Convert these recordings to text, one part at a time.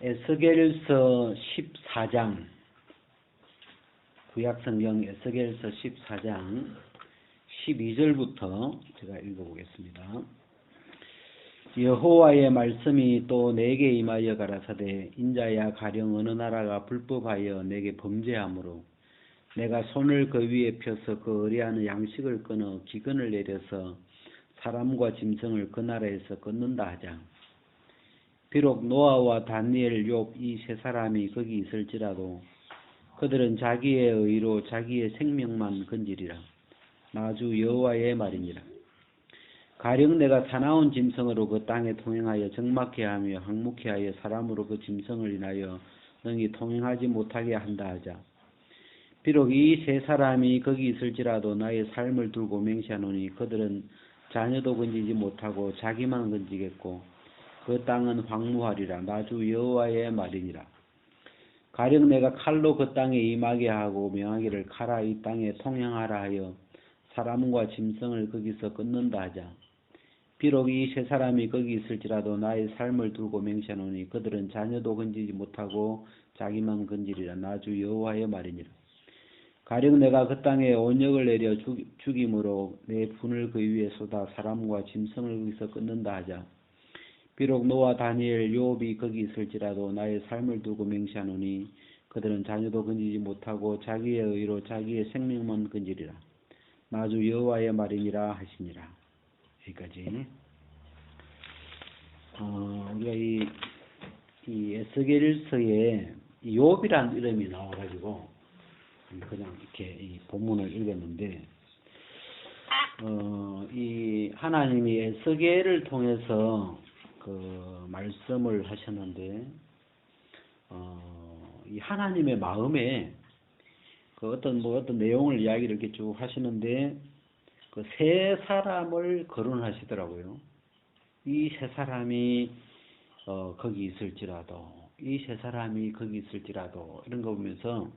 에스겔서 14장, 구약성경 에스겔서 14장 12절부터 제가 읽어보겠습니다. 여호와의 말씀이 또 내게 임하여 가라사대, 인자야, 가령 어느 나라가 불법하여 내게 범죄하므로 내가 손을 그 위에 펴서 그 의뢰하는 양식을 끊어 기근을 내려서 사람과 짐승을 그 나라에서 끊는다 하자. 비록 노아와 다니엘, 욥 이 세 사람이 거기 있을지라도 그들은 자기의 의로 자기의 생명만 건지리라. 나주 여호와의 말이니라. 가령 내가 사나운 짐승으로 그 땅에 통행하여 적막케 하며 항목케 하여 사람으로 그 짐승을 인하여 능히 통행하지 못하게 한다 하자. 비록 이 세 사람이 거기 있을지라도 나의 삶을 두고 맹세하노니 그들은 자녀도 건지지 못하고 자기만 건지겠고 그 땅은 황무하리라. 나주 여호와의 말이니라. 가령 내가 칼로 그 땅에 임하게 하고 명하기를 가라, 이 땅에 통행하라 하여 사람과 짐승을 거기서 끊는다 하자. 비록 이 세 사람이 거기 있을지라도 나의 삶을 두고 맹세하노니 그들은 자녀도 건지지 못하고 자기만 건지리라. 나주 여호와의 말이니라. 가령 내가 그 땅에 온역을 내려 죽임으로 내 분을 그 위에 쏟아 사람과 짐승을 거기서 끊는다 하자. 비록 노아, 다니엘, 욥이 거기 있을지라도 나의 삶을 두고 맹세하노니 그들은 자녀도 건지지 못하고 자기의 의로 자기의 생명만 건지리라. 나주 여호와의 말이니라 하시니라. 여기까지. 우리가 이 에스겔서에 욥이라는 이름이 나와가지고 그냥 이렇게 이 본문을 읽었는데, 이 하나님이 에스겔을 통해서 그 말씀을 하셨는데, 이 하나님의 마음에 그 어떤 내용을 이야기를 이렇게 쭉 하시는데, 그 세 사람을 거론하시더라고요. 이 세 사람이 거기 있을지라도, 이 세 사람이 거기 있을지라도, 이런 거 보면서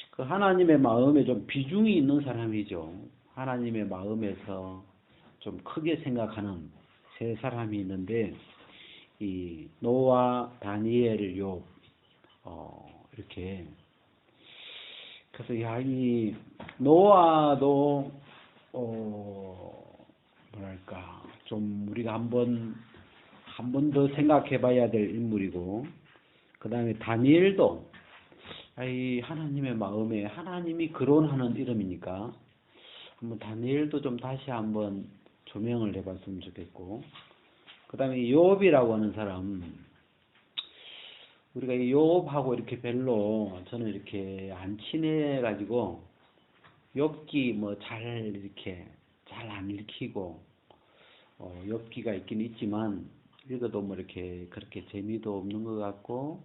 그 하나님의 마음에 좀 비중이 있는 사람이죠. 하나님의 마음에서 좀 크게 생각하는 세 사람이 있는데, 이 노아, 다니엘, 욥 이렇게. 그래서 이 노아도 뭐랄까 좀 우리가 한 번 더 생각해봐야 될 인물이고, 그 다음에 다니엘도 이 하나님의 마음에 하나님이 거론하는 이름이니까 한번 다니엘도 좀 다시 한번 조명을 해봤으면 좋겠고, 그 다음에 욥이라고 하는 사람, 우리가 이 욥하고 이렇게 별로 저는 이렇게 안 친해가지고 욥기 뭐 잘 이렇게 잘 안 읽히고, 욥기가 있긴 있지만 읽어도 뭐 이렇게 그렇게 재미도 없는 것 같고,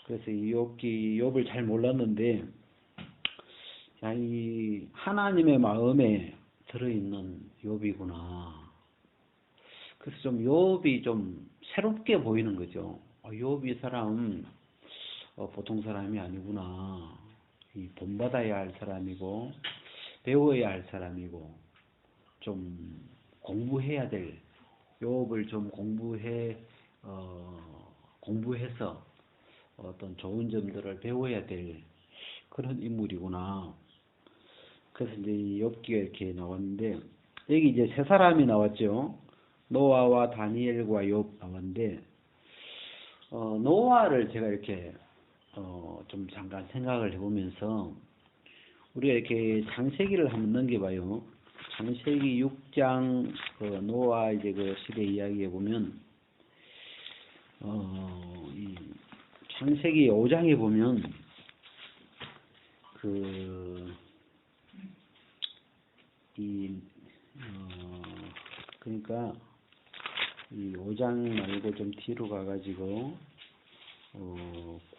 그래서 이 욥을 잘 몰랐는데, 이 하나님의 마음에 들어있는 욥이구나. 그래서 좀 욥이 좀 새롭게 보이는 거죠. 욥이 사람 보통 사람이 아니구나. 이 본받아야 할 사람이고 배워야 할 사람이고 좀 공부해야 될, 욥을 좀 공부해서 어떤 좋은 점들을 배워야 될 그런 인물이구나. 그래서 이제 이 욥기가 이렇게 나왔는데, 여기 이제 세 사람이 나왔죠. 노아와 다니엘과 욥 나왔는데, 노아를 제가 이렇게 좀 잠깐 생각을 해보면서 우리가 이렇게 창세기를 한번 넘겨봐요. 창세기 6장 그 노아 이제 그 시대 이야기에 보면, 이 창세기 5장에 보면 그러니까 이 5장 말고 좀 뒤로 가가지고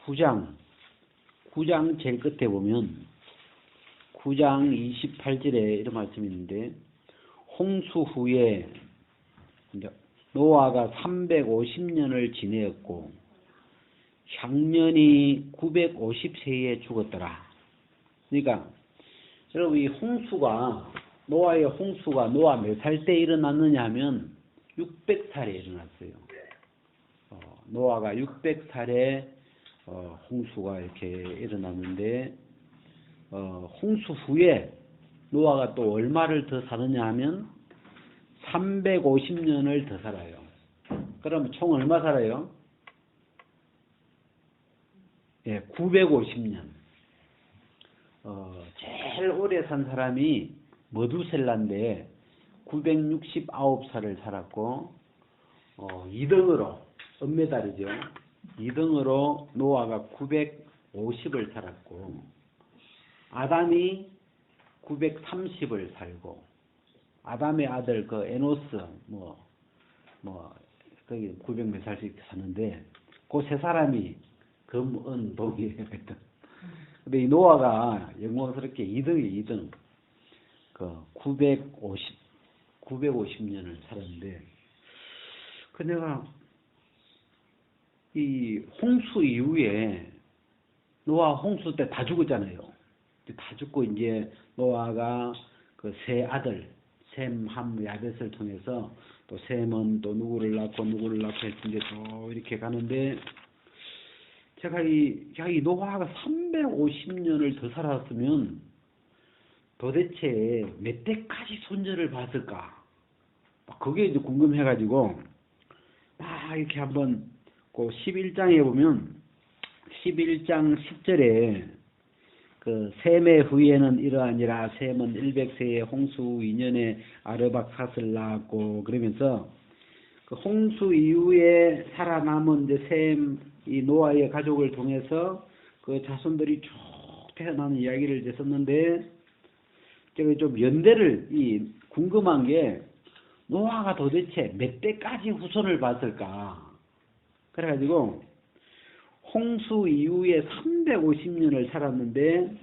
9장 제일 끝에 보면 9장 28절에 이런 말씀이 있는데, 홍수 후에 노아가 350년을 지내었고 향년이 950세에 죽었더라. 그러니까 여러분, 이 노아의 홍수가 노아 몇 살 때 일어났느냐 하면 600살에 일어났어요. 노아가 600살에 홍수가 이렇게 일어났는데 홍수 후에 노아가 또 얼마를 더 사느냐 하면 350년을 더 살아요. 그럼 총 얼마 살아요? 예, 950년. 제일 오래 산 사람이 머두셀라인데 969살을 살았고 2등으로 은메달이죠. 2등으로 노아가 950을 살았고 아담이 930을 살고 아담의 아들 그 에노스 거기 900 몇 살씩 사는데 그 세 사람이 금, 은, 동이에요. 근데 이 노아가 영광스럽게 2등이 그 950년을 살았는데 그 내가 이 홍수 이후에 노아 홍수 때 다 죽었잖아요. 다 죽고 이제 노아가 그 세 아들 셈, 함, 야벳을 통해서 또 셈은 또 누구를 낳고 해서 이제 또 이렇게 가는데 제가 이 노아가 350년을 더 살았으면 도대체 몇 대까지 손자를 봤을까? 그게 이제 궁금해가지고 이렇게 한번 그 11장에 보면 11장 10절에 그 셈의 후에는 이러하니라 셈은 100세의 홍수 2년에 아르박삿을 낳았고 그러면서 그 홍수 이후에 살아남은 이제 셈 이 노아의 가족을 통해서 그 자손들이 쭉 태어나는 이야기를 이제 썼는데 제가 좀 연대를 궁금한 게 노아가 도대체 몇 대까지 후손을 봤을까? 그래가지고 홍수 이후에 350년을 살았는데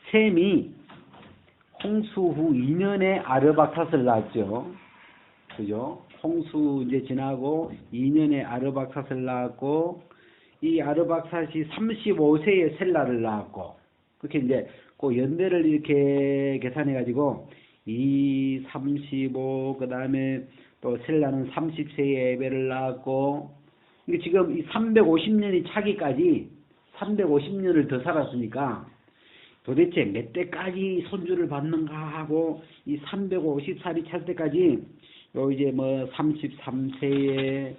셈이 홍수 후 2년에 아르박삿을 낳았죠. 그죠? 홍수 이제 지나고 2년에 아르박삿을 낳았고 이 아르박삿이 35세에 셀라를 낳았고 그렇게 이제 그 연대를 이렇게 계산해 가지고 35 그다음에 또 셀라는 30세에 에벨을 낳았고 이게 지금 이 350년이 차기까지 350년을 더 살았으니까 도대체 몇 대까지 손주를 받는가 하고 이 350살이 찰 때까지 요 이제 뭐 33세에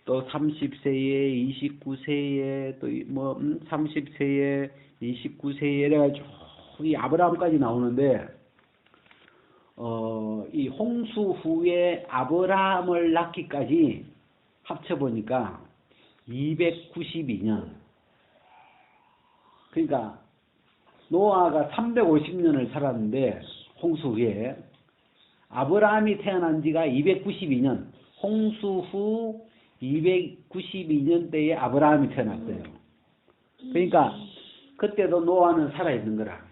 또 30세에 29세에 또 뭐 30세에 29세에 이래가지고 이 아브라함까지 나오는데 이 홍수 후에 아브라함을 낳기까지 합쳐보니까 292년. 그러니까 노아가 350년을 살았는데 홍수 후에 아브라함이 태어난 지가 292년. 홍수 후 292년 때에 아브라함이 태어났어요. 그러니까 그때도 노아는 살아있는 거라.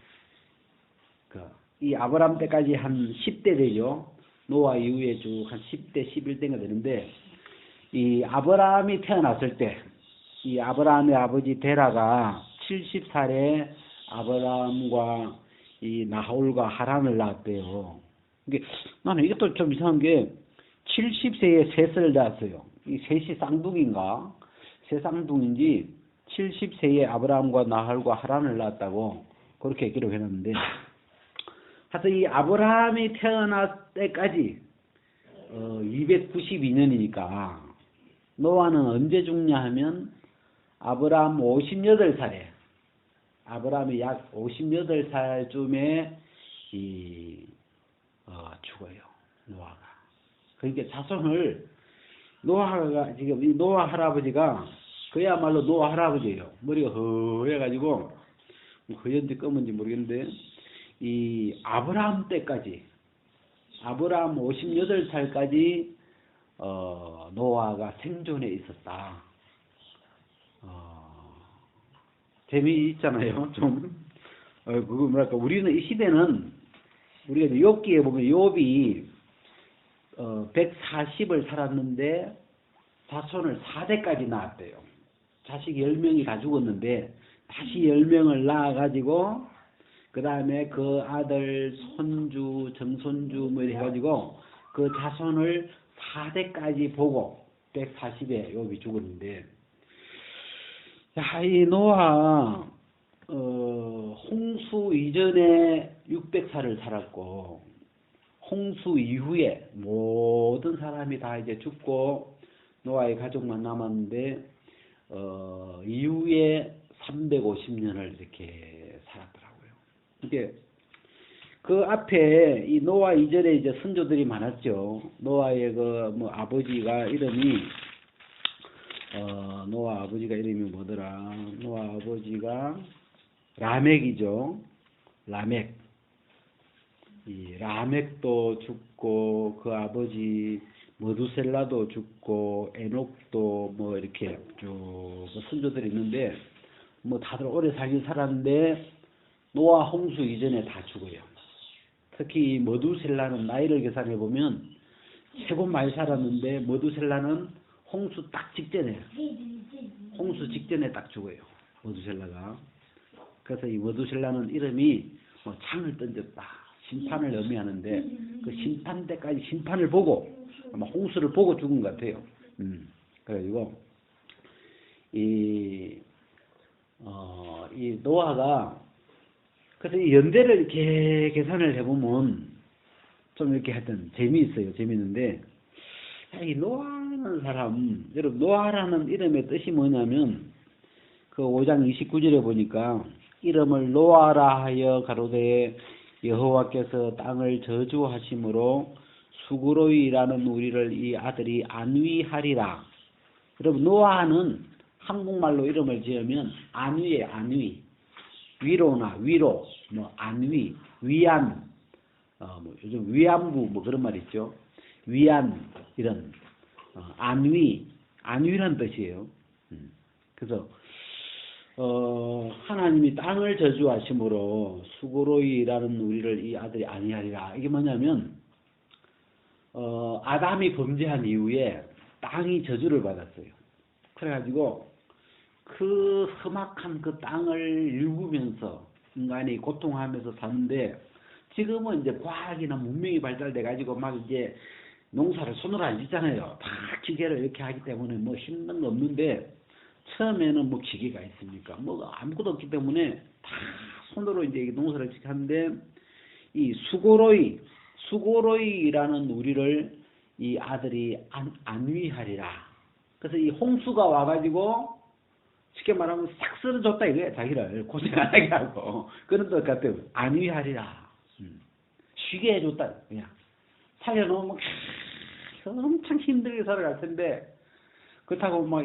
이 아브라함 때까지 한 10대 되죠. 노아 이후에 쭉 한 10대, 11대가 되는데 이 아브라함이 태어났을 때 이 아브라함의 아버지 데라가 70살에 아브라함과 이 나홀과 하란을 낳았대요. 이게 나는 이것도 좀 이상한 게 70세에 셋을 낳았어요. 이 셋이 쌍둥이인가? 세 쌍둥이인지 70세에 아브라함과 나홀과 하란을 낳았다고 그렇게 기록해놨는데 하여튼 이 아브라함이 태어날 때까지 292년이니까 노아는 언제 죽냐 하면 아브라함 58살에 아브라함이 약 58살쯤에 죽어요. 노아가. 그러니까 자손을 노아가 지금 이 노아 할아버지가 그야말로 노아 할아버지예요. 머리가 허해가지고 허연지 검은지 모르겠는데 이 아브라함 때까지 아브라함 58살까지 노아가 생존해 있었다. 재미있잖아요. 좀 그거 뭐랄까 우리는 이 시대는 우리가 욥기에 보면 욥이 140을 살았는데 자손을 4대까지 낳았대요. 자식 10명이 다 죽었는데 다시 10명을 낳아가지고 그 다음에 그 아들, 손주, 정손주 뭐 이래 해가지고 그 자손을 4대까지 보고 640에 욥이 죽었는데, 야, 이 노아, 홍수 이전에 600살을 살았고, 홍수 이후에 모든 사람이 다 이제 죽고, 노아의 가족만 남았는데, 이후에 350년을 이렇게 살았더라고요. 이게, 그 앞에 이 노아 이전에 이제 선조들이 많았죠. 노아의 아버지가 이름이, 노아 아버지가 이름이 뭐더라? 노아 아버지가 라멕이죠. 라멕. 이 라멕도 죽고, 그 아버지 머두셀라도 죽고, 에녹도 뭐 이렇게 쭉 선조들이 있는데, 뭐 다들 오래 살긴 살았는데, 노아 홍수 이전에 다 죽어요. 특히 머두셀라는 나이를 계산해 보면 최고 많이 살았는데, 머두셀라는 홍수 딱 직전에, 홍수 직전에 딱 죽어요. 머두셀라가. 그래서 이 머두셀라는 이름이 창을 던졌다, 심판을 의미하는데, 그 심판 때까지 심판을 보고 아마 홍수를 보고 죽은 것 같아요. 그래가지고 이 노아가, 그래서 이 연대를 이렇게 계산을 해보면 좀 이렇게 하여튼 재미있어요. 재미있는데, 이 노아라는 사람, 여러분, 노아라는 이름의 뜻이 뭐냐면, 그 5장 29절에 보니까, 이름을 노아라 하여 가로되 여호와께서 땅을 저주하심으로 수그로이라는 우리를 이 아들이 안위하리라. 여러분, 노아는 한국말로 이름을 지으면 안위예요. 안위. 위로나 위로, 뭐 안위, 위안, 뭐 요즘 위안부 뭐 그런 말 있죠. 위안, 이런 안위, 안위란 뜻이에요. 그래서 하나님이 땅을 저주하심으로 수고로이라는 우리를 이 아들이 안위하리라. 이게 뭐냐면, 아담이 범죄한 이후에 땅이 저주를 받았어요. 그래가지고 그 험악한 그 땅을 일구면서 인간이 고통하면서 사는데, 지금은 이제 과학이나 문명이 발달돼 가지고 막 이제 농사를 손으로 안 짓잖아요. 다 기계로 이렇게 하기 때문에 뭐 힘든 거 없는데, 처음에는 뭐 기계가 있습니까? 뭐 아무것도 없기 때문에 다 손으로 이제 농사를 짓는데, 이 수고로이라는 우리를 이 아들이 안위하리라. 그래서 이 홍수가 와가지고 쉽게 말하면 싹 쓸어줬다 이거야. 자기를 고생 안 하게 하고. 그런 것 같아요. 안위하리라. 쉬게 해줬다. 그냥 살려놓으면 엄청 힘들게 살아갈 텐데, 그렇다고 막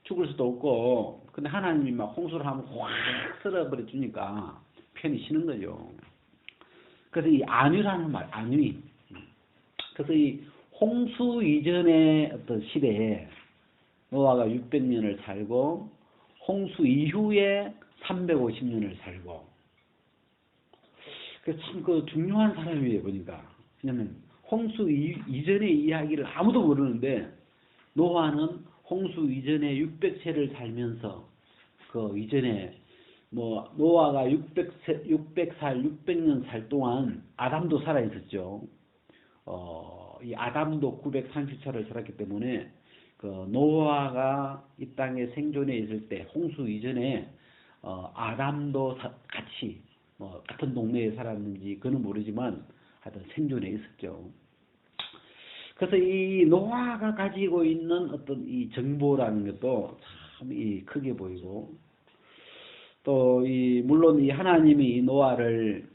죽을 수도 없고. 근데 하나님이 막 홍수를 하면 확 쓸어버려 주니까 편히 쉬는 거죠. 그래서 이 안위라는 말, 안위. 그래서 이 홍수 이전의 어떤 시대에 노아가 600년을 살고, 홍수 이후에 350년을 살고. 그래서 참 그 중요한 사람이에요, 보니까. 왜냐면 홍수 이전의 이야기를 아무도 모르는데, 노아는 홍수 이전에 600세를 살면서, 그 이전에 뭐 노아가 600년 살 동안 아담도 살아 있었죠. 이 아담도 930살을 살았기 때문에, 그 노아가 이 땅에 생존해 있을 때 홍수 이전에 아담도 같이 같은 동네에 살았는지 그는 모르지만 하여튼 생존해 있었죠. 그래서 이 노아가 가지고 있는 어떤 이 정보라는 것도 참 크게 보이고, 또 물론 이 하나님이 이 노아를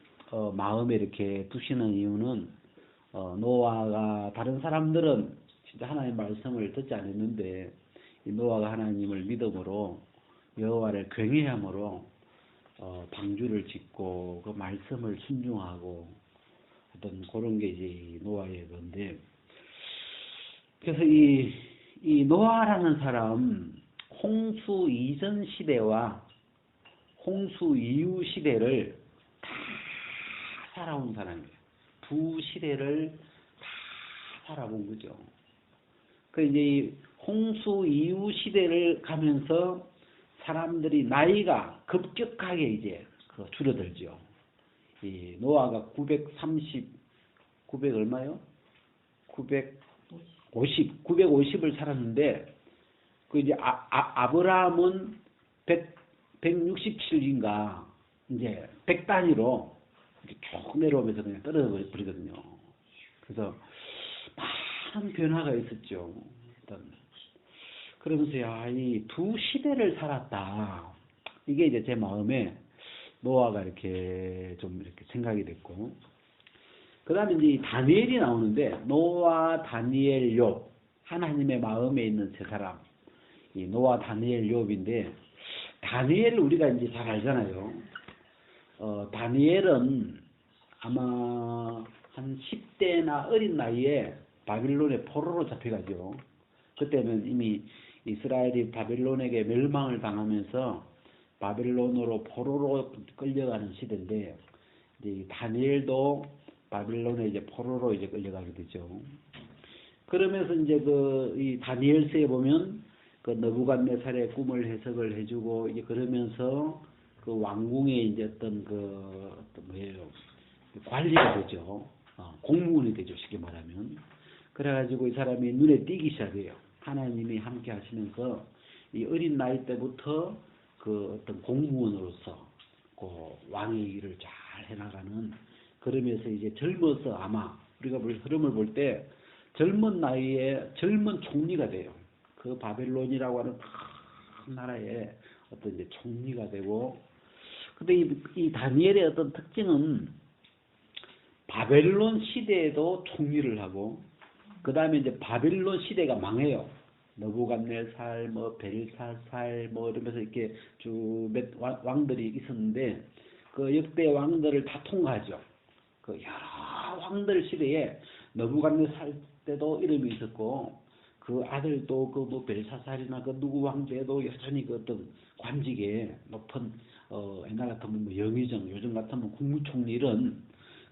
마음에 이렇게 두시는 이유는, 노아가, 다른 사람들은 진짜 하나님의 말씀을 듣지 않았는데, 이 노아가 하나님을 믿음으로 여호와를 경외함으로 방주를 짓고 그 말씀을 순종하고 어떤 그런 게 이제 노아의 건데, 그래서 이 노아라는 사람, 홍수 이전 시대와 홍수 이후 시대를 다 살아온 사람이에요. 두 시대를 다 살아본 거죠. 그 이제 홍수 이후 시대를 가면서 사람들이 나이가 급격하게 이제 줄어들죠. 이 노아가 900 얼마요? 950을 살았는데, 그 이제 아브라함은 167인가, 이제 100단위로 쭉 내려오면서 그냥 떨어져 버리거든요. 그래서 많은 변화가 있었죠. 일단 그러면서 이 두 시대를 살았다. 이게 이제 제 마음에 노아가 이렇게 좀 이렇게 생각이 됐고, 그 다음에 이제 이 다니엘이 나오는데, 노아, 다니엘, 욥, 하나님의 마음에 있는 세 사람, 이 노아, 다니엘, 욥인데, 다니엘을 우리가 이제 잘 알잖아요. 다니엘은 아마 한 10대나 어린 나이에 바빌론의 포로로 잡혀가죠. 그때는 이미 이스라엘이 바빌론에게 멸망을 당하면서 바빌론으로 포로로 끌려가는 시대인데, 이제 다니엘도 바빌론에 이제 포로로 이제 끌려가게 되죠. 그러면서 이제 이 다니엘서에 보면 그 느부갓네살의 꿈을 해석을 해주고, 이제 그러면서 그 왕궁에 이제 어떤 뭐예요, 관리가 되죠. 공무원이 되죠, 쉽게 말하면. 그래가지고 이 사람이 눈에 띄기 시작해요. 하나님이 함께 하시면서 이 어린 나이 때부터 그 어떤 공무원으로서 그 왕의 일을 잘 해나가는, 그러면서 이제 젊어서 아마 우리가 흐름을 볼 때 젊은 나이에 젊은 총리가 돼요. 그 바벨론이라고 하는 큰 나라의 어떤 이제 총리가 되고, 근데 이 다니엘의 어떤 특징은 바벨론 시대에도 총리를 하고, 그 다음에 이제 바벨론 시대가 망해요. 느부갓네살, 벨사살, 이러면서 이렇게 쭉 몇 왕들이 있었는데, 그 역대 왕들을 다 통과하죠. 그 여러 왕들 시대에 느부갓네살 때도 이름이 있었고, 그 아들도 그 벨사살이나 그 누구 왕제도 여전히 그 어떤 관직에 높은, 옛날 같으면 영의정, 요즘 같으면 국무총리 이런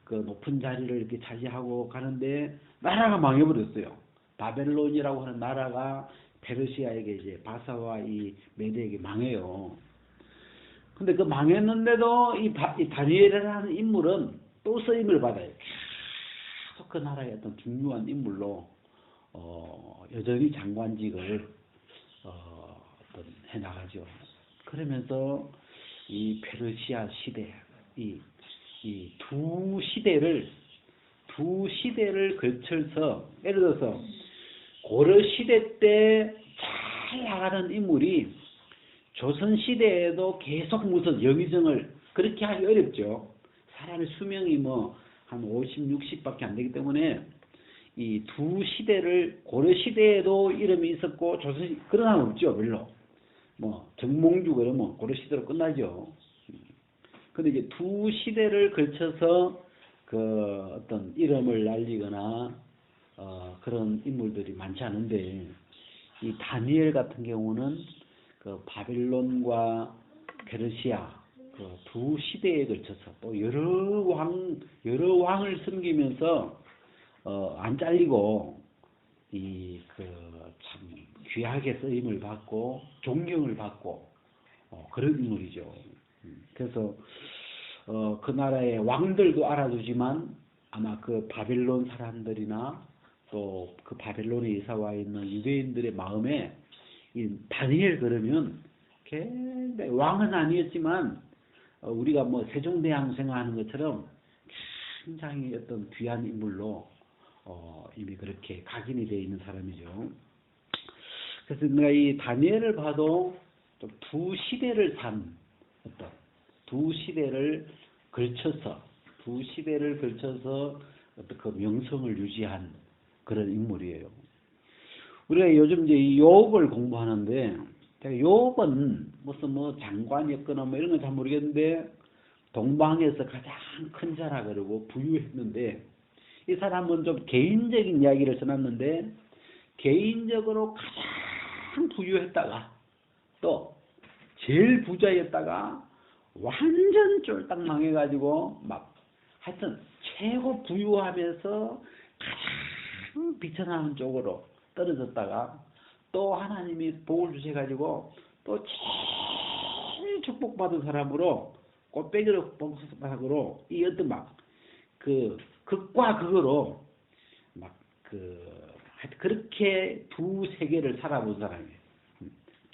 그 높은 자리를 이렇게 차지하고 가는데, 나라가 망해버렸어요. 바벨론이라고 하는 나라가 페르시아에게, 이제 바사와 이 메대에게 망해요. 근데 그 망했는데도 이 다니엘이라는 인물은 또 쓰임을 받아요. 계속 그 나라의 어떤 중요한 인물로 여전히 장관직을 어떤 해나가죠. 그러면서 이 페르시아 시대, 이 두 시대를 걸쳐서, 예를 들어서 고려 시대 때 잘 나가는 인물이 조선 시대에도 계속 무슨 영의정을 그렇게 하기 어렵죠. 사람의 수명이 한 50, 60밖에 안 되기 때문에 이 두 시대를, 고려 시대에도 이름이 있었고 조선 그런 사람 없죠, 별로. 정몽주 그러면 고려 시대로 끝나죠. 근데 이제 두 시대를 걸쳐서 그 어떤 이름을 날리거나 그런 인물들이 많지 않은데, 이 다니엘 같은 경우는 그 바빌론과 페르시아 그 두 시대에 걸쳐서 또 여러 왕을 섬기면서 안 잘리고 참 귀하게 쓰임을 받고 존경을 받고 그런 인물이죠. 그래서 그 나라의 왕들도 알아주지만 아마 그 바벨론 사람들이나 또 그 바벨론에 이사와 있는 유대인들의 마음에 이 다니엘 그러면 굉장히 왕은 아니었지만 우리가 세종대왕 생각하는 것처럼 굉장히 어떤 귀한 인물로 이미 그렇게 각인이 되어 있는 사람이죠. 그래서 내가 이 다니엘을 봐도 좀 두 시대를 산 어떤 두 시대를 걸쳐서 어떤 그 명성을 유지한 그런 인물이에요. 우리가 요즘 이제 이 욥을 공부하는데, 욥은 무슨 장관이었거나 이런 건 잘 모르겠는데 동방에서 가장 큰 자라 그러고 부유했는데, 이 사람은 좀 개인적인 이야기를 써놨는데, 개인적으로 가장 부유했다가 또 제일 부자였다가 완전 쫄딱 망해가지고 하여튼 최고 부유하면서 가장 비천한 쪽으로 떨어졌다가 또 하나님이 복을 주셔가지고 또 제일 축복받은 사람으로 꽃배기로 복수박으로 이 어떤 그 극과 극으로 하여튼 그렇게 두 세계를 살아본 사람이에요.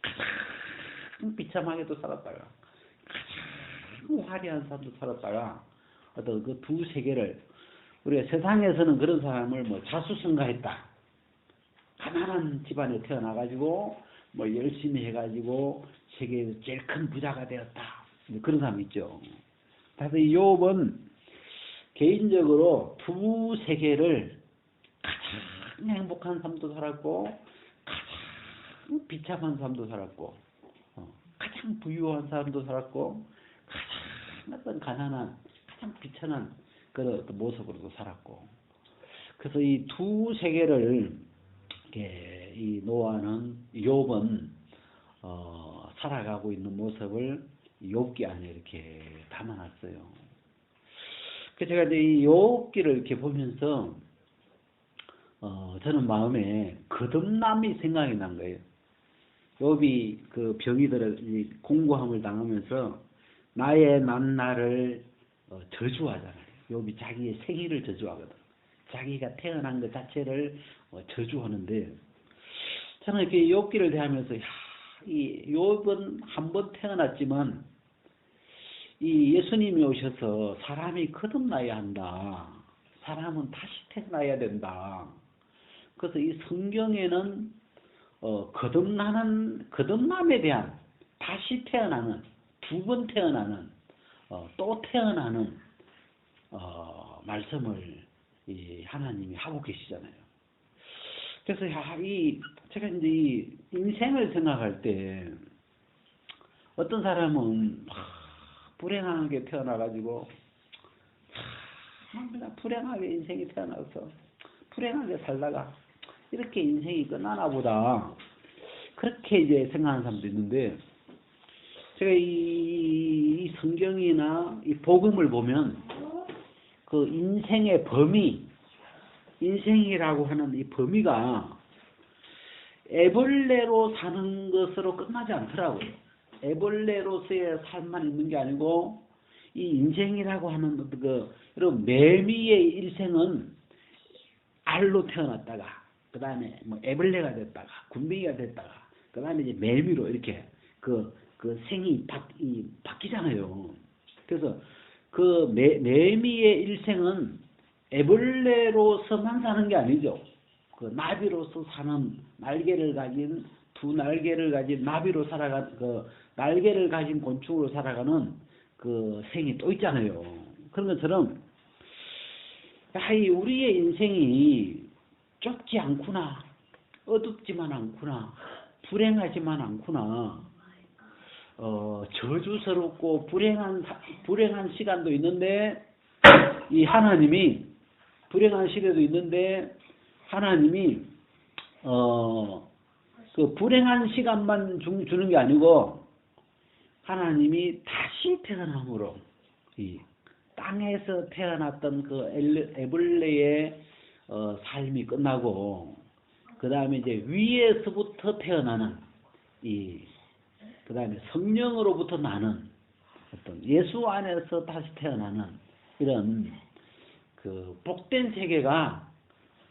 가장 비참하게도 살았다가 가장 화려한 삶도 살았다가 어떤 그 두 세계를 우리가 세상에서는 그런 사람을 뭐 자수성가했다. 가난한 집안에 태어나가지고 뭐 열심히 해가지고 세계에서 제일 큰 부자가 되었다. 그런 사람 있죠. 그래서 이 욥은 개인적으로 두 세계를 가장 행복한 삶도 살았고 가장 비참한 삶도 살았고 가장 부유한 삶도 살았고 가장 어떤 가난한 가장 비천한 그런 어떤 모습으로도 살았고 그래서 이 두 세계를 이 노아는 욥은 살아가고 있는 모습을 욥기 안에 이렇게 담아놨어요. 그래서 제가 이제 이 욥기를 이렇게 보면서 저는 마음에 거듭남이 생각이 난 거예요. 욥이 그 병이 들어 공고함을 당하면서 나의 난날을 저주하잖아요. 욥이 자기의 생일을 저주하거든. 자기가 태어난 것 자체를 저주하는데 저는 이렇게 욥기를 대하면서 이 욥은 한 번 태어났지만 이 예수님이 오셔서 사람이 거듭나야 한다. 사람은 다시 태어나야 된다. 그래서 이 성경에는 거듭남에 대한 다시 태어나는 두 번 태어나는 또 태어나는 말씀을 이 하나님이 하고 계시잖아요. 그래서 제가 이제 이 인생을 생각할 때 어떤 사람은 불행하게 태어나가지고 그냥 불행하게 인생이 태어나서 불행하게 살다가 이렇게 인생이 끝나나 보다 그렇게 이제 생각하는 사람도 있는데 제가 이 성경이나 이 복음을 보면 그 인생의 범위, 인생이라고 하는 이 범위가 애벌레로 사는 것으로 끝나지 않더라고요. 애벌레로서의 삶만 있는 게 아니고 이 인생이라고 하는 이런 매미의 일생은 알로 태어났다가 그 다음에 뭐 애벌레가 됐다가 군뱅이가 됐다가 그 다음에 이제 매미로 이렇게 그 생이 바뀌잖아요. 그래서 그 매미의 일생은 애벌레로서만 사는 게 아니죠. 그 나비로서 사는 날개를 가진 두 날개를 가진 나비로 살아간 그 날개를 가진 곤충으로 살아가는 그 생이 또 있잖아요. 그런 것처럼 우리의 인생이 좁지 않구나, 어둡지만 않구나, 불행하지만 않구나. 저주스럽고 불행한 시간도 있는데 이 하나님이 불행한 시대도 있는데 하나님이 그 불행한 시간만 주는 게 아니고 하나님이 다시 태어남으로 이 땅에서 태어났던 그 애벌레의 삶이 끝나고 그 다음에 이제 위에서부터 태어나는 그 다음에 성령으로부터 나는 어떤 예수 안에서 다시 태어나는 이런 그 복된 세계가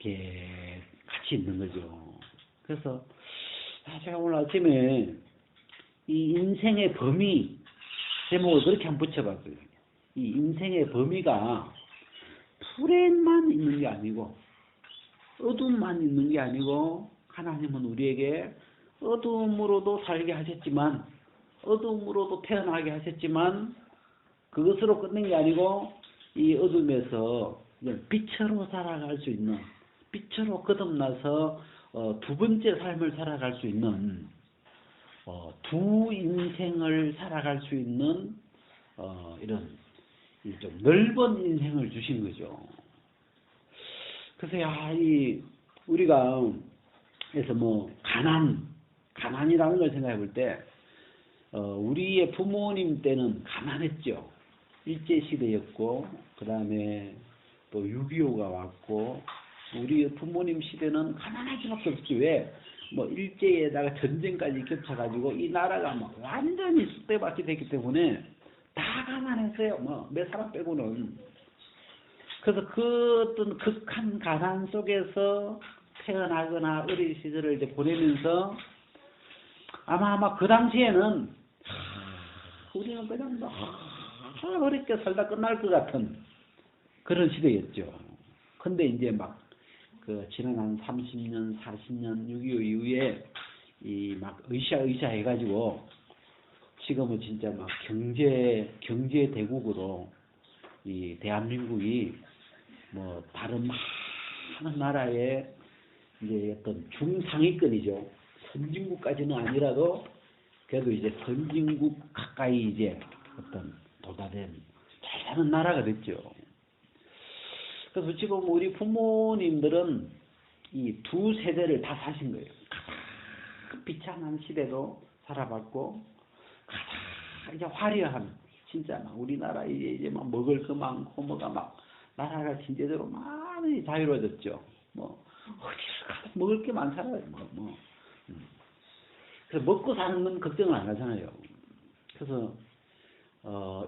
이렇게 같이 있는 거죠. 그래서 제가 오늘 아침에 이 인생의 범위 제목을 그렇게 한번 붙여봤어요. 이 인생의 범위가 불행만 있는 게 아니고 어둠만 있는 게 아니고 하나님은 우리에게 어둠으로도 살게 하셨지만 어둠으로도 태어나게 하셨지만 그것으로 끝낸 게 아니고 이 어둠에서 빛으로 살아갈 수 있는 빛으로 거듭나서 두 번째 삶을 살아갈 수 있는 두 인생을 살아갈 수 있는 이런 좀 넓은 인생을 주신 거죠. 그래서 우리가 그래서 뭐 가난이라는 걸 생각해 볼 때 우리의 부모님 때는 가난했죠. 일제 시대였고 그 다음에 또 6.25가 왔고 우리 부모님 시대는 가난할 수밖에 없지. 왜? 뭐 일제에다가 전쟁까지 겹쳐가지고 이 나라가 뭐 완전히 쑥대밭이 됐기 때문에 다 가난했어요. 뭐 몇 사람 빼고는. 그래서 그 어떤 극한 가난 속에서 태어나거나 어린 시절을 이제 보내면서 아마 그 당시에는 우리는 그냥 뭐 어렵게 살다 끝날 것 같은 그런 시대였죠. 근데 이제 막 그 지난 한 30년, 40년 6.25 이후에 이 막 으쌰으쌰 해가지고 지금은 진짜 막 경제 대국으로 이 대한민국이 뭐 다른 많은 나라의 이제 어떤 중상위권이죠. 선진국까지는 아니라도 그래도 이제 선진국 가까이 이제 어떤 도달된 잘 사는 나라가 됐죠. 그래서 지금 우리 부모님들은 이 두 세대를 다 사신 거예요. 가장 비참한 시대도 살아봤고 가장 이제 화려한 진짜 막 우리나라 이제 막 먹을 거 많고 뭐가 막 나라가 진짜로 많이 자유로워졌죠. 뭐 어디를 가도 먹을 게 많잖아요. 그래서 먹고 사는 건 걱정을 안 하잖아요. 그래서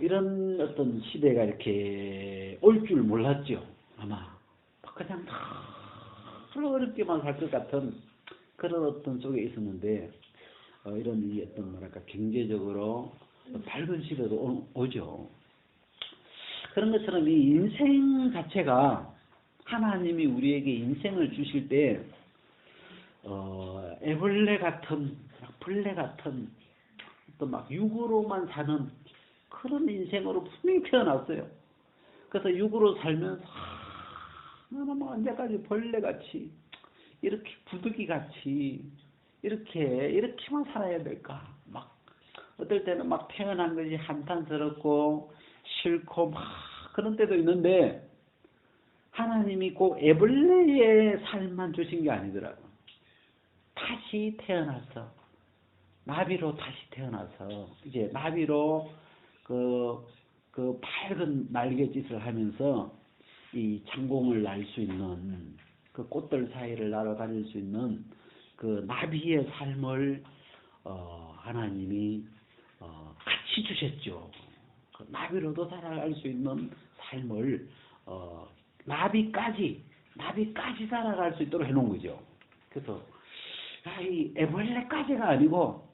이런 어떤 시대가 이렇게 올 줄 몰랐죠. 아마 그냥 어렵게만 살 것 같은 그런 어떤 속에 있었는데 이런 이 어떤 뭐랄까 경제적으로 밝은 시대도 오죠. 그런 것처럼 이 인생 자체가 하나님이 우리에게 인생을 주실 때 애벌레 같은 벌레 같은 또 막 육으로만 사는 그런 인생으로 분명히 태어났어요. 그래서 육으로 살면서 나는 뭐 언제까지 벌레같이 이렇게 부득이같이 이렇게만 살아야 될까? 막 어떨 때는 막 태어난 것이 한탄스럽고 싫고 막 그런 때도 있는데 하나님이 꼭 애벌레의 삶만 주신 게 아니더라고. 다시 태어나서 나비로 다시 태어나서 이제 나비로 그 밝은 날갯짓을 하면서 이 창공을 날 수 있는 그 꽃들 사이를 날아다닐 수 있는 그 나비의 삶을 하나님이 같이 주셨죠. 그 나비로도 살아갈 수 있는 삶을 나비까지 살아갈 수 있도록 해놓은 거죠. 그래서 이 애벌레까지가 아니고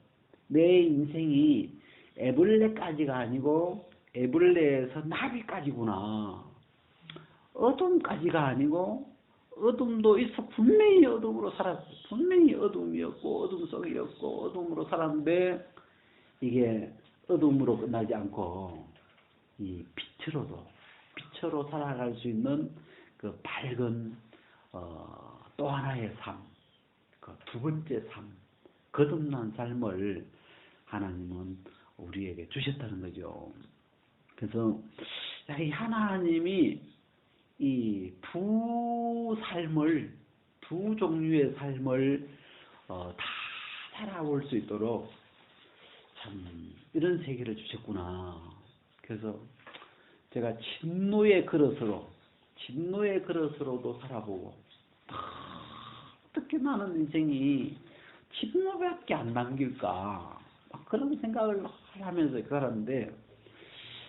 내 인생이 애벌레까지가 아니고 애벌레에서 나비까지구나. 어둠까지가 아니고 어둠도 있어 분명히 어둠으로 살았어. 분명히 어둠이었고 어둠 속이었고 어둠으로 살았는데 이게 어둠으로 끝나지 않고 이 빛으로 살아갈 수 있는 그 밝은 또 하나의 삶, 그 두 번째 삶, 거듭난 삶을 하나님은 우리에게 주셨다는 거죠. 그래서 이 하나님이 이 두 종류의 삶을 다 살아올 수 있도록 참 이런 세계를 주셨구나. 그래서 제가 진노의 그릇으로도 살아보고 어떻게 나는 인생이 진노밖에 안 남길까 그런 생각을 하면서 살았는데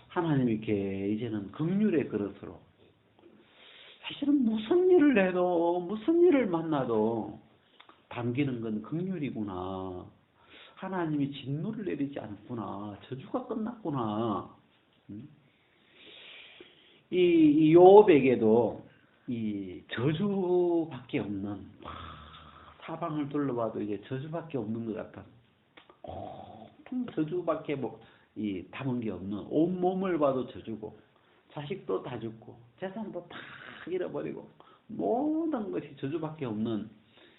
하나님이 이렇게 이제는 긍휼의 그릇으로 사실은 무슨 일을 해도 무슨 일을 만나도 담기는 건 긍휼이구나. 하나님이 진노를 내리지 않구나. 저주가 끝났구나. 이 요업에게도 이 저주밖에 없는 사방을 둘러봐도 이제 저주밖에 없는 것 같아. 온통 저주밖에 이 담은 게 없는 온 몸을 봐도 저주고 자식도 다 죽고 재산도 다 잃어버리고 모든 것이 저주밖에 없는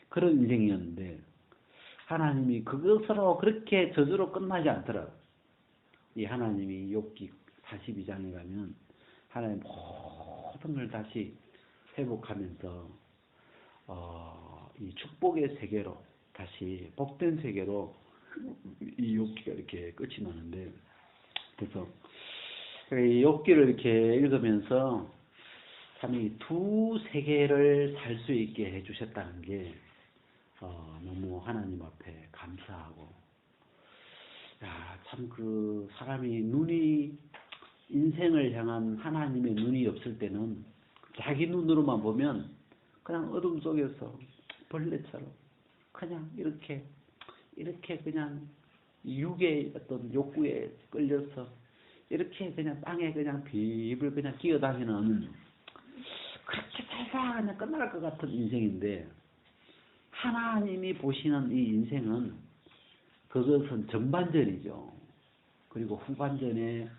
그런 인생이었는데 하나님이 그것으로 그렇게 저주로 끝나지 않더라고. 이 하나님이 욥기 42장에 가면 하나님 모든 걸 다시 회복하면서 이 축복의 세계로 다시 복된 세계로 이 욥기가 이렇게 끝이 나는데 그래서 이 욥기를 이렇게 읽으면서 참 이 두 세계를 살 수 있게 해주셨다는 게 너무 하나님 앞에 감사하고 참 그 사람이 눈이 인생을 향한 하나님의 눈이 없을 때는 자기 눈으로만 보면 그냥 어둠 속에서 벌레처럼 그냥 이렇게 그냥 육의 어떤 욕구에 끌려서 이렇게 그냥 땅에 그냥 비불 그냥 기어다니는 그렇게 살다 그냥 끝날 것 같은 인생인데 하나님이 보시는 이 인생은 그것은 전반전이죠. 그리고 후반전의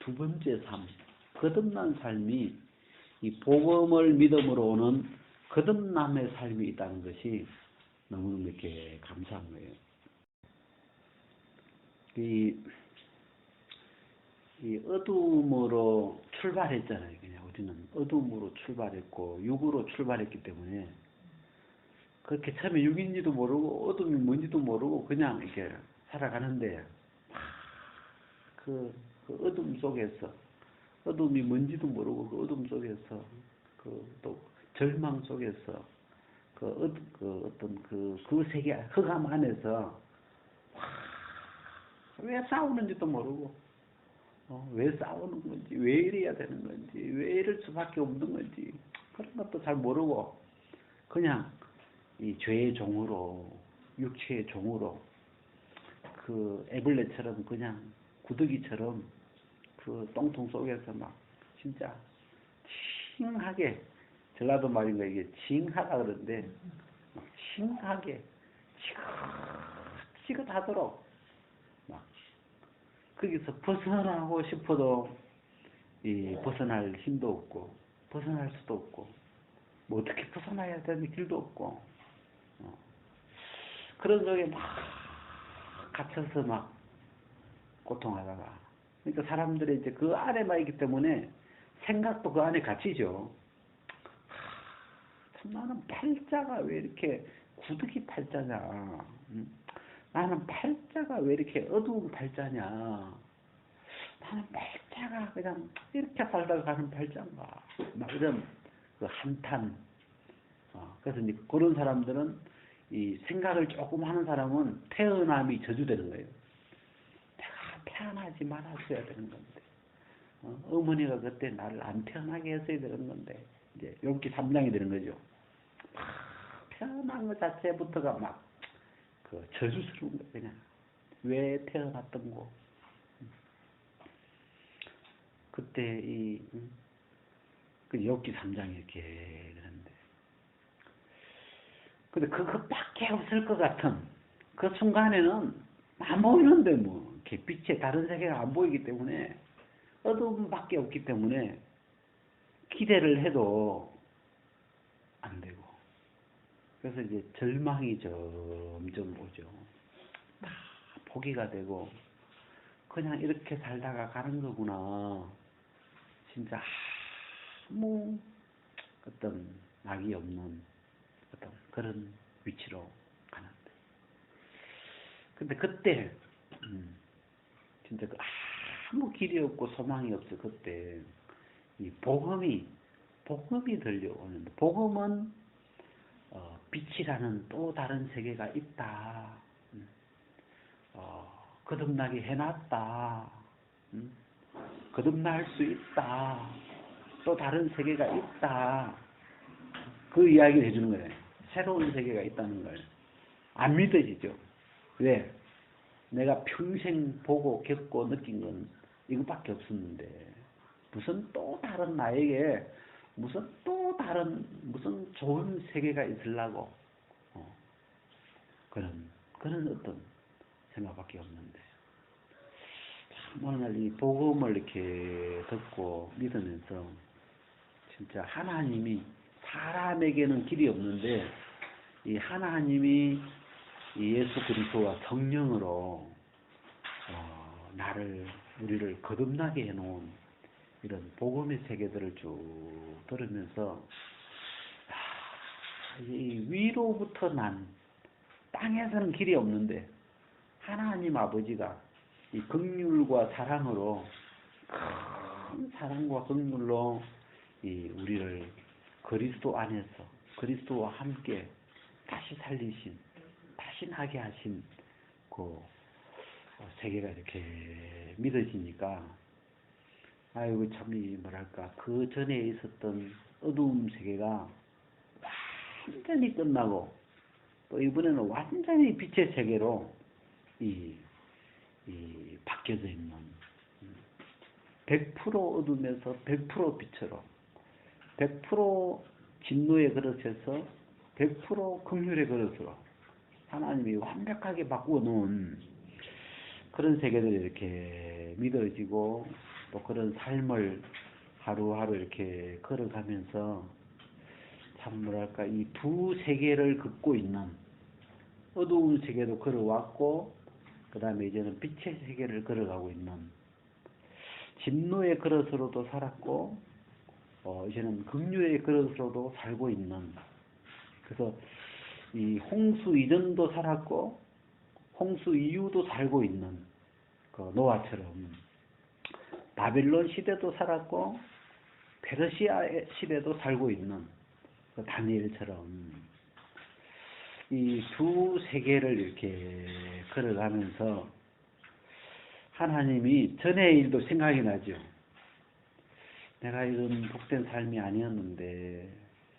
두 번째 삶, 거듭난 삶이 이 복음을 믿음으로 오는 거듭남의 삶이 있다는 것이 너무너무 이렇게 감사한 거예요. 이 어둠으로 출발했잖아요. 그냥 우리는 어둠으로 출발했고 육으로 출발했기 때문에 그렇게 처음에 육인지도 모르고 어둠이 뭔지도 모르고 그냥 이렇게 살아가는데 그 어둠 속에서 어둠이 뭔지도 모르고 그 어둠 속에서 또 절망 속에서 그 세계 흑암 안에서 왜 싸우는지도 모르고 왜 싸우는 건지 왜 이래야 되는 건지 왜 이럴 수밖에 없는 건지 그런 것도 잘 모르고 그냥 이 죄의 종으로 육체의 종으로 그 애벌레처럼 그냥 구더기처럼 그 똥통 속에서 막 진짜 칭하게 전라도 말인가 이게 칭하다 그러는데 막 칭하게 지긋지긋하도록 막 거기서 벗어나고 싶어도 이 벗어날 힘도 없고 벗어날 수도 없고 뭐 어떻게 벗어나야 되는 길도 없고 그런 속에 막 갇혀서 막 고통하다가 그러니까 사람들이 이제 그 안에만 있기 때문에 생각도 그 안에 갇히죠. 참 나는 팔자가 왜 이렇게 구더기 팔자냐? 나는 팔자가 왜 이렇게 어두운 팔자냐? 나는 팔자가 그냥 이렇게 살다가 가는 팔자인가? 막 이런 그 한탄. 그래서 이제 그런 사람들은 이 생각을 조금 하는 사람은 태어남이 저주되는 거예요. 내가 태어나지 말았어야 되는 건데. 어머니가 그때 나를 안 태어나게 했어야 되는 건데. 이제 욥기 3장이 되는 거죠. 태어난 것 자체부터가 막 그 저주스러운 거 그냥 왜 태어났던 거 그때 그 욥기 3장이 이렇게 그런데 근데 그것밖에 없을 것 같은 그 순간에는 안 보이는데 뭐 이렇게 빛의 다른 세계가 안 보이기 때문에 어둠밖에 없기 때문에 기대를 해도 안 되고 그래서 이제 절망이 점점 오죠. 다 포기가 되고 그냥 이렇게 살다가 가는 거구나. 진짜 아무 어떤 낙이 없는 어떤 그런 위치로 가는데. 근데 그때 진짜 아무 길이 없고 소망이 없어. 그때 이 복음이 들려오는데 복음은 빛이라는 또 다른 세계가 있다. 거듭나게 해놨다. 거듭날 수 있다. 또 다른 세계가 있다. 그 이야기를 해주는 거예요. 새로운 세계가 있다는 걸. 안 믿어지죠. 왜? 내가 평생 보고 겪고 느낀 건 이것밖에 없었는데 무슨 또 다른 나에게 무슨 또 다른 무슨 좋은 세계가 있으려고 그런 어떤 생각밖에 없는데 참 어느 날 이 복음을 이렇게 듣고 믿으면서 진짜 하나님이 사람에게는 길이 없는데 이 하나님이 이 예수 그리스도와 성령으로 우리를 거듭나게 해놓은 이런 복음의 세계들을 쭉 들으면서 이 위로부터 난 땅에서는 길이 없는데 하나님 아버지가 이 긍휼과 사랑으로 큰 사랑과 긍휼로 이 우리를 그리스도 안에서 그리스도와 함께 다시 살리신 다시 나게 하신 그 세계가 이렇게 믿어지니까 아이고 참 이 뭐랄까 그 전에 있었던 어두운 세계가 완전히 끝나고 또 이번에는 완전히 빛의 세계로 바뀌어져 있는 100% 어둠에서 100% 빛으로 100% 진노의 그릇에서 100% 긍휼의 그릇으로 하나님이 완벽하게 바꾸어 놓은 그런 세계들이 이렇게 믿어지고 또 그런 삶을 하루하루 이렇게 걸어가면서 참 뭐랄까 이 두 세계를 긋고 있는 어두운 세계도 걸어왔고 그 다음에 이제는 빛의 세계를 걸어가고 있는 진노의 그릇으로도 살았고 이제는 긍휼의 그릇으로도 살고 있는 그래서 이 홍수 이전도 살았고 홍수 이후도 살고 있는 그 노아처럼 바벨론 시대도 살았고 페르시아 시대도 살고 있는 그 다니엘처럼 이 두 세계를 이렇게 걸어가면서 하나님이 전의 일도 생각이 나죠. 내가 이런 복된 삶이 아니었는데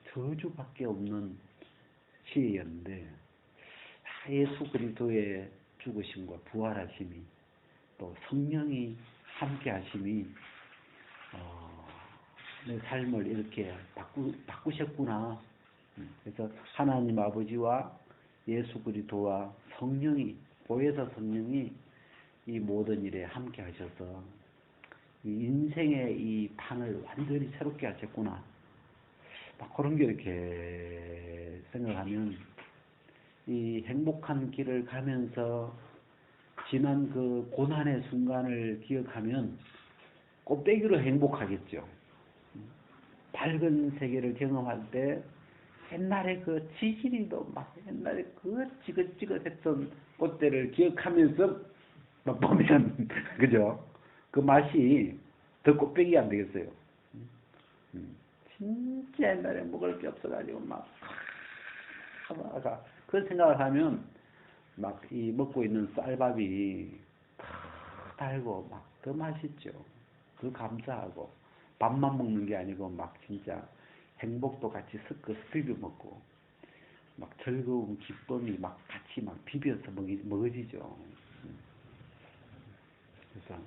저주밖에 없는 시였는데 예수 그리스도의 죽으심과 부활하심이 또 성령이 함께하심이 내 삶을 이렇게 바꾸셨구나. 그래서 하나님 아버지와 예수 그리스도와 성령이 보혜사 성령이 이 모든 일에 함께하셔서 이 인생의 이 판을 완전히 새롭게 하셨구나. 막 그런 게 이렇게 생각하면 이 행복한 길을 가면서 지난 그 고난의 순간을 기억하면 곱빼기로 행복하겠죠. 밝은 세계를 경험할 때 옛날에 그 지질이도 막 옛날에 그 지긋지긋했던 꽃대를 기억하면서 막 보면 그죠? 그 맛이 더 곱빼기 안 되겠어요. 진짜 옛날에 먹을 게 없어가지고 막 그런 생각을 하면 막 이 먹고 있는 쌀밥이 더 달고 막 더 맛있죠. 더 감사하고 밥만 먹는 게 아니고 막 진짜 행복도 같이 섞어서 비벼 먹고 막 즐거움 기쁨이 막 같이 막 비벼서 먹어지죠. 그래서